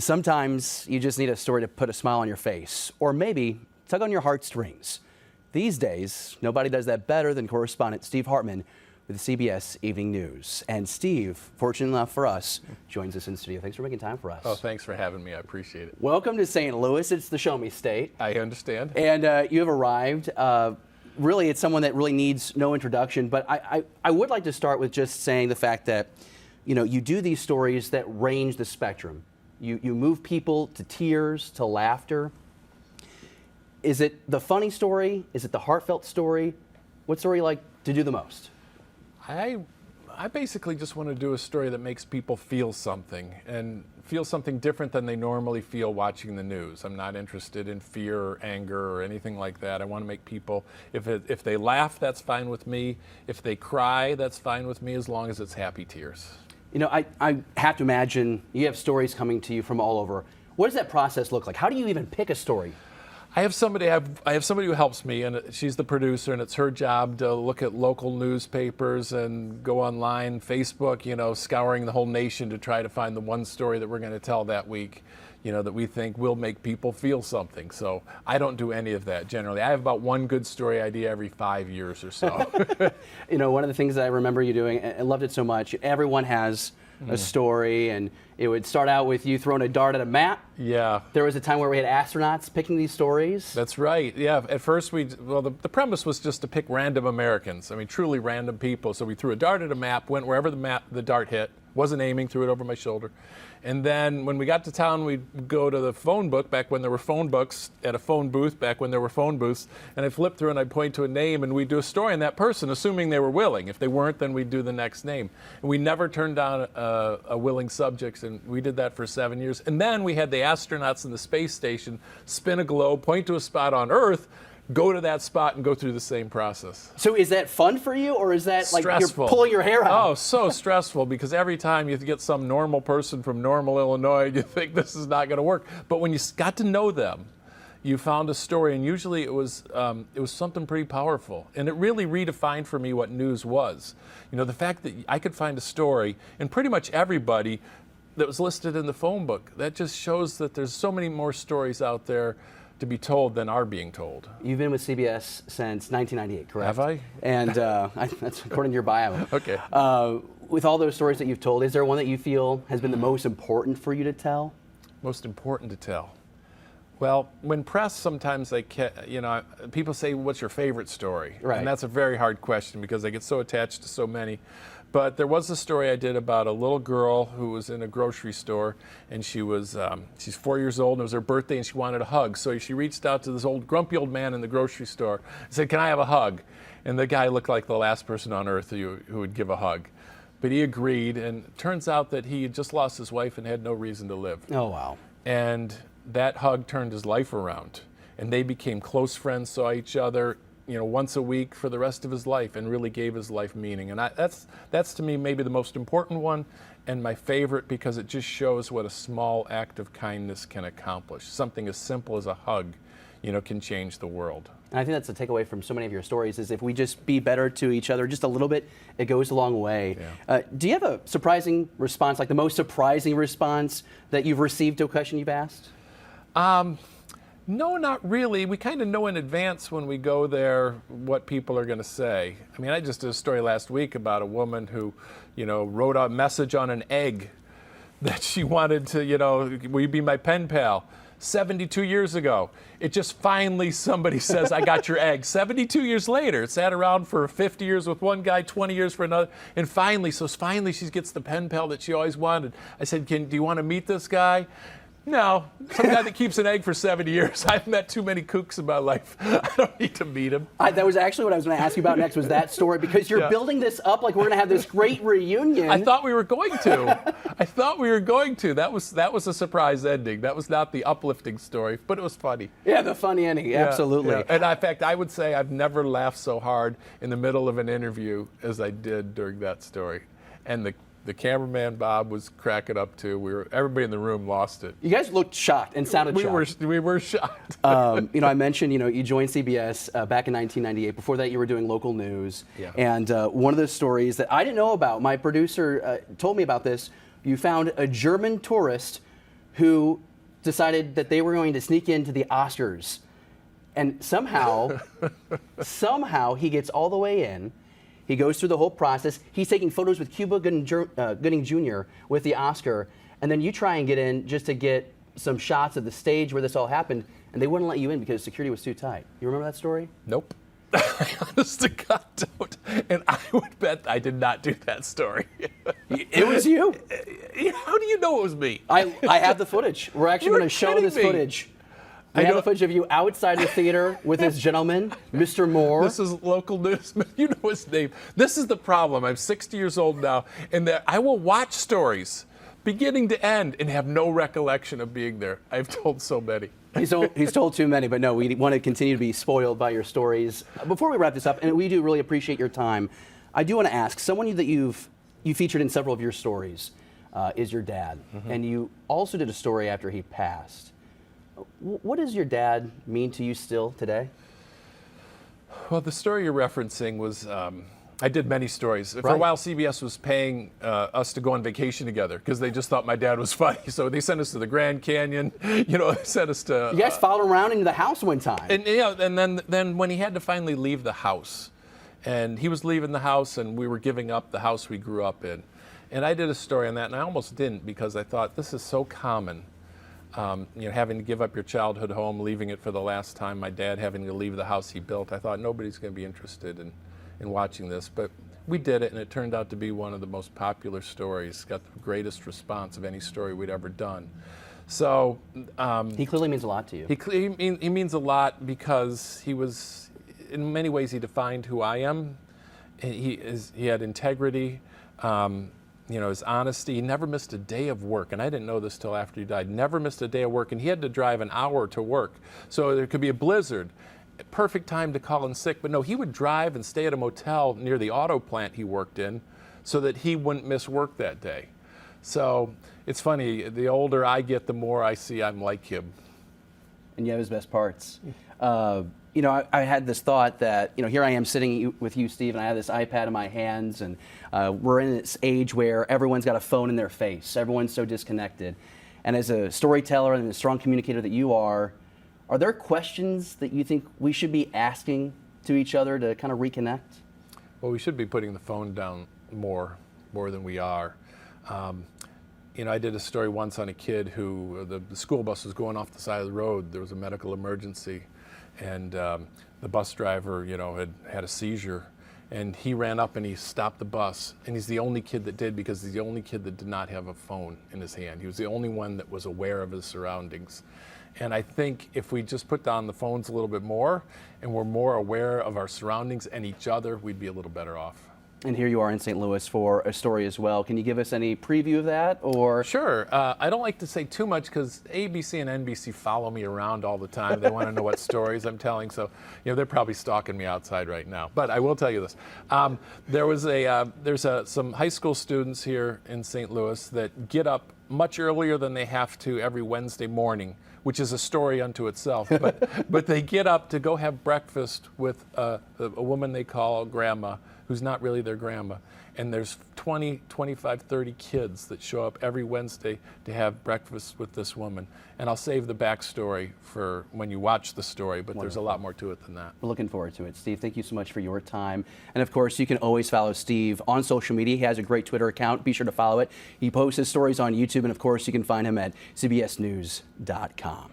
Sometimes you just need a story to put a smile on your face, or maybe tug on your heartstrings. These days, nobody does that better than correspondent Steve Hartman with the CBS Evening News. And Steve, fortunate enough for us, joins us in studio. Thanks for making time for us. Oh, thanks for having me. I appreciate it. Welcome to St. Louis. It's the Show Me State. I understand. And you have arrived. Really, it's someone that really needs no introduction, but I would like to start with just saying the fact that, you know, you do these stories that range the spectrum. You move people to tears, to laughter. Is it the funny story? Is it the heartfelt story? What story you like to do the most? I basically just want to do a story that makes people feel something, and feel something different than they normally feel watching the news. I'm not interested in fear or anger or anything like that. I want to make people, if they laugh, that's fine with me. If they cry, that's fine with me, as long as it's happy tears. You know, I have to imagine you have stories coming to you from all over. What does that process look like? How do you even pick a story? I have somebody who helps me, and she's the producer, and it's her job to look at local newspapers and go online, Facebook, you know, scouring the whole nation to try to find the one story that we're going to tell that week, you know, that we think will make people feel something. So I don't do any of that generally. I have about one good story idea every 5 years or so. You know, one of the things that I remember you doing, and I loved it so much, everyone has a story, and it would start out with you throwing a dart at a map. Yeah. There was a time where we had astronauts picking these stories. That's right. Yeah. At first, the premise was just to pick random Americans. I mean, truly random people. So we threw a dart at a map, went wherever the dart hit. Wasn't aiming, threw it over my shoulder. And then when we got to town, we'd go to the phone book, back when there were phone books, at a phone booth, back when there were phone booths, and I'd flip through and I'd point to a name, and we'd do a story on that person, assuming they were willing. If they weren't, then we'd do the next name. And we never turned down a willing subject, and we did that for 7 years. And then we had the astronauts in the space station spin a globe, point to a spot on Earth, go to that spot and go through the same process. So is that fun for you, or is that stressful. Like you're pulling your hair out? Oh, so stressful, because every time you get some normal person from Normal, Illinois, you think this is not going to work. But when you got to know them, you found a story, and usually it was something pretty powerful. And it really redefined for me what news was. You know, the fact that I could find a story in pretty much everybody that was listed in the phone book, that just shows that there's so many more stories out there to be told than are being told. You've been with CBS since 1998, correct? Have I? And that's according to your bio. Okay. With all those stories that you've told, is there one that you feel has been the most important for you to tell? Most important to tell? Well, when pressed, sometimes people say, "What's your favorite story?" Right. And that's a very hard question because I get so attached to so many. But there was a story I did about a little girl who was in a grocery store, and she's 4 years old, and it was her birthday, and she wanted a hug. So she reached out to this grumpy old man in the grocery store and said, "Can I have a hug?" And the guy looked like the last person on earth who would give a hug. But he agreed, and it turns out that he had just lost his wife and had no reason to live. Oh, wow. And that hug turned his life around, and they became close friends, saw each other, you know, once a week for the rest of his life, and really gave his life meaning. And that's to me maybe the most important one, and my favorite, because it just shows what a small act of kindness can accomplish. Something as simple as a hug, you know, can change the world. And I think that's the takeaway from so many of your stories, is if we just be better to each other just a little bit, it goes a long way. Yeah. Do you have a surprising response, like the most surprising response that you've received to a question you've asked? No, not really. We kind of know in advance when we go there what people are going to say. I mean, I just did a story last week about a woman who, you know, wrote a message on an egg that she wanted to, you know, will you be my pen pal? 72 years ago. It just finally somebody says, "I got your egg." 72 years later. It sat around for 50 years with one guy, 20 years for another. And finally she gets the pen pal that she always wanted. I said, do you want to meet this guy? No, some guy that keeps an egg for 70 years. I've met too many kooks in my life. I don't need to meet him. That was actually what I was going to ask you about next, was that story, because you're building this up like we're going to have this great reunion. I thought we were going to. That was a surprise ending. That was not the uplifting story, but it was funny. Yeah, the funny ending, absolutely. Yeah. And in fact, I would say I've never laughed so hard in the middle of an interview as I did during that story. And the cameraman, Bob, was cracking up too. Everybody in the room lost it. You guys looked shocked and sounded shocked. We were shocked. You know, I mentioned, you know, you joined CBS back in 1998. Before that, you were doing local news. Yeah. And one of the stories that I didn't know about, my producer told me about this. You found a German tourist who decided that they were going to sneak into the Oscars. And somehow he gets all the way in. He goes through the whole process. He's taking photos with Cuba Gooding Jr. with the Oscar. And then you try and get in just to get some shots of the stage where this all happened, and they wouldn't let you in because security was too tight. You remember that story? Nope. I honest to God don't. And I would bet I did not do that story. It was you. How do you know it was me? I have the footage. We're actually going to show this footage. I have the footage of you outside the theater with this gentleman, Mr. Moore. This is local news. You know his name. This is the problem. I'm 60 years old now, and I will watch stories beginning to end and have no recollection of being there. I've told so many. He's told too many, but no, we want to continue to be spoiled by your stories. Before we wrap this up, and we do really appreciate your time, I do want to ask, someone that you featured in several of your stories is your dad, and you also did a story after he passed. What does your dad mean to you still today? Well, the story you're referencing was, I did many stories. For a while, CBS was paying us to go on vacation together because they just thought my dad was funny. So they sent us to the Grand Canyon, they sent us to... You guys followed him around into the house one time. And then when he had to finally leave the house, and he was leaving the house and we were giving up the house we grew up in. And I did a story on that, and I almost didn't because I thought this is so common. Having to give up your childhood home, leaving it for the last time, my dad having to leave the house he built. I thought nobody's going to be interested in watching this, but we did it, and it turned out to be one of the most popular stories. Got the greatest response of any story we'd ever done. So he clearly means a lot to you. He means a lot because he was, in many ways, he defined who I am. He had integrity. His honesty. He never missed a day of work, and I didn't know this till after he died. Never missed a day of work, and he had to drive an hour to work. So there could be a blizzard. Perfect time to call in sick, but no, he would drive and stay at a motel near the auto plant he worked in so that he wouldn't miss work that day. So it's funny, the older I get, the more I see I'm like him. And you have his best parts. I had this thought that, here I am sitting with you, Steve, and I have this iPad in my hands, and we're in this age where everyone's got a phone in their face. Everyone's so disconnected. And as a storyteller and a strong communicator that you are there questions that you think we should be asking to each other to kind of reconnect? Well, we should be putting the phone down more than we are. I did a story once on a kid who, the school bus was going off the side of the road. There was a medical emergency, and the bus driver, had a seizure, and he ran up and he stopped the bus, and he's the only kid that did because he's the only kid that did not have a phone in his hand. He was the only one that was aware of his surroundings. And I think if we just put down the phones a little bit more and we're more aware of our surroundings and each other, we'd be a little better off. And here you are in St. Louis for a story as well. Can you give us any preview of that? Or Sure. I don't like to say too much because ABC and NBC follow me around all the time. They want to know what stories I'm telling. So, they're probably stalking me outside right now. But I will tell you this. There's some high school students here in St. Louis that get up much earlier than they have to every Wednesday morning, which is a story unto itself. But they get up to go have breakfast with a woman they call grandma, who's not really their grandma. And there's 20, 25, 30 kids that show up every Wednesday to have breakfast with this woman. And I'll save the backstory for when you watch the story, but There's a lot more to it than that. We're looking forward to it. Steve, thank you so much for your time. And of course, you can always follow Steve on social media. He has a great Twitter account. Be sure to follow it. He posts his stories on YouTube, and of course, you can find him at cbsnews.com.